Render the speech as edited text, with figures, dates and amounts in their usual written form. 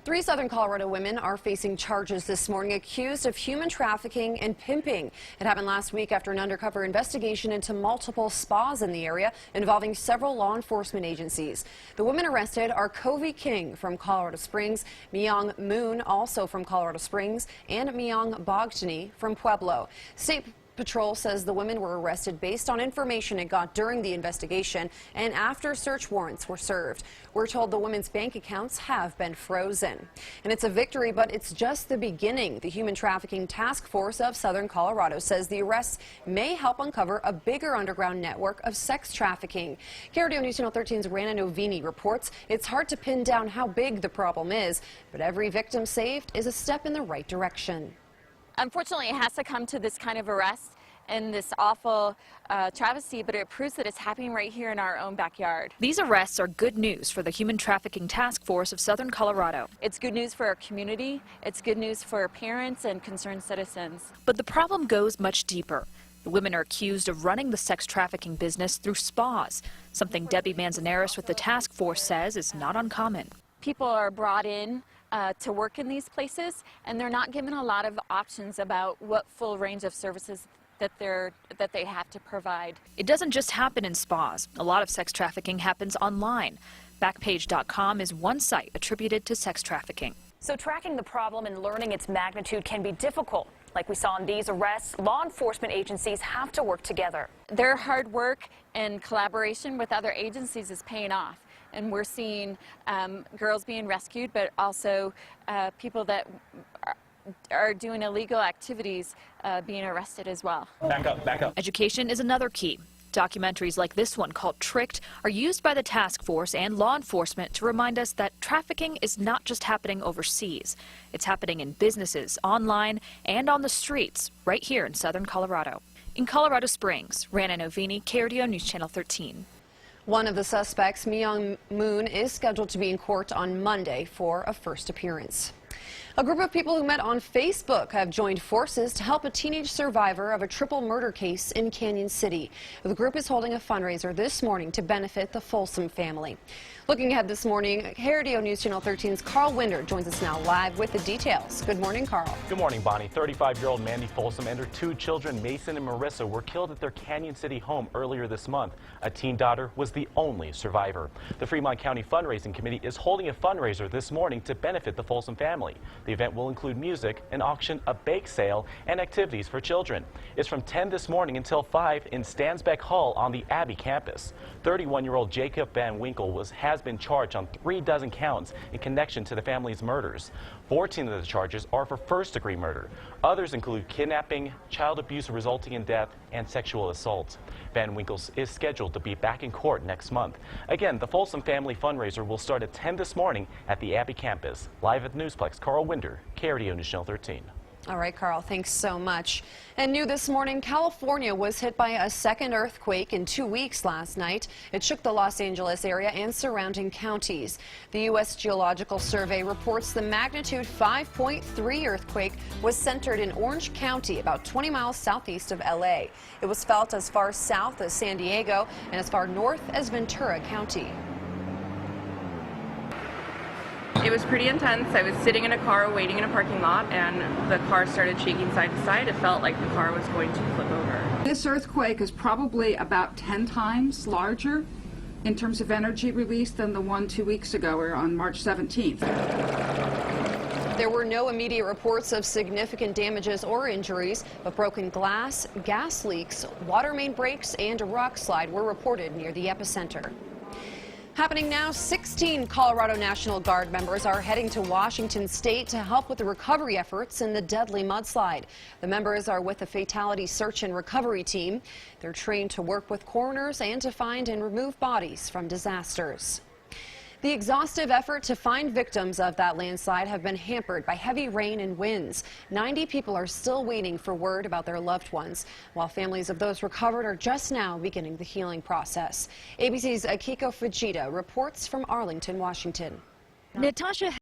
Three Southern Colorado women are facing charges this morning accused of human trafficking and pimping. It happened last week after an undercover investigation into multiple spas in the area involving several law enforcement agencies. The women arrested are Covey King from Colorado Springs, Myung Moon, also from Colorado Springs, and Myung Bogdani from Pueblo. State Patrol says the women were arrested based on information it got during the investigation and after search warrants were served. We're told the women's bank accounts have been frozen. And it's a victory, but it's just the beginning. The Human Trafficking Task Force of Southern Colorado says the arrests may help uncover a bigger underground network of sex trafficking. KRDO News Channel 13's Rana Novini reports it's hard to pin down how big the problem is, but every victim saved is a step in the right direction. Unfortunately, it has to come to this kind of arrest and this awful travesty, but it proves that it's happening right here in our own backyard. These arrests are good news for the Human Trafficking Task Force of Southern Colorado. It's good news for our community. It's good news for parents and concerned citizens. But the problem goes much deeper. The women are accused of running the sex trafficking business through spas, something Debbie Manzanares with the task force says is not uncommon. People are brought in to work in these places, and they're not given a lot of options about what full range of services that they have to provide. It doesn't just happen in spas. A lot of sex trafficking happens online. Backpage.com is one site attributed to sex trafficking. So tracking the problem and learning its magnitude can be difficult. Like we saw in these arrests, law enforcement agencies have to work together. Their hard work and collaboration with other agencies is paying off. And we're seeing girls being rescued, but also people that are doing illegal activities being arrested as well. Back up, back up. Education is another key. Documentaries like this one called Tricked are used by the task force and law enforcement to remind us that trafficking is not just happening overseas. It's happening in businesses, online, and on the streets right here in Southern Colorado. In Colorado Springs, Rana Novini, KRDO News Channel 13. One of the suspects, Myung Moon, is scheduled to be in court on Monday for a first appearance. A group of people who met on Facebook have joined forces to help a teenage survivor of a triple murder case in Canyon City. The group is holding a fundraiser this morning to benefit the Folsom family. Looking ahead this morning, KRDO News Channel 13's Carl Winder joins us now live with the details. Good morning, Carl. Good morning, Bonnie. 35-year-old Mandy Folsom and her two children, Mason and Marissa, were killed at their Canyon City home earlier this month. A teen daughter was the only survivor. The Fremont County Fundraising Committee is holding a fundraiser this morning to benefit the Folsom family. The event will include music, an auction, a bake sale, and activities for children. It's from 10 this morning until 5 in Stansbeck Hall on the Abbey campus. 31-year-old Jacob Van Winkle has been charged on 36 counts in connection to the family's murders. 14 of the charges are for first-degree murder. Others include kidnapping, child abuse resulting in death, and sexual assault. Van Winkle is scheduled to be back in court next month. Again, the Folsom Family Fundraiser will start at 10 this morning at the Abbey campus. Live at Newsplex, Carl Winder, KRDO News Channel 13. All right, Carl, thanks so much. And new this morning, California was hit by a second earthquake in 2 weeks last night. It shook the Los Angeles area and surrounding counties. The U.S. Geological Survey reports the magnitude 5.3 earthquake was centered in Orange County, about 20 miles southeast of L.A. It was felt as far south as San Diego and as far north as Ventura County. It was pretty intense. I was sitting in a car waiting in a parking lot, and the car started shaking side to side. It felt like the car was going to flip over. This earthquake is probably about 10 times larger in terms of energy release than the one 2 weeks ago, or on March 17th. There were no immediate reports of significant damages or injuries, but broken glass, gas leaks, water main breaks, and a rock slide were reported near the epicenter. Happening now, 16 Colorado National Guard members are heading to Washington State to help with the recovery efforts in the deadly mudslide. The members are with the Fatality Search and Recovery Team. They're trained to work with coroners and to find and remove bodies from disasters. The exhaustive effort to find victims of that landslide have been hampered by heavy rain and winds. 90 people are still waiting for word about their loved ones, while families of those recovered are just now beginning the healing process. ABC's Akiko Fujita reports from Arlington, Washington. Natasha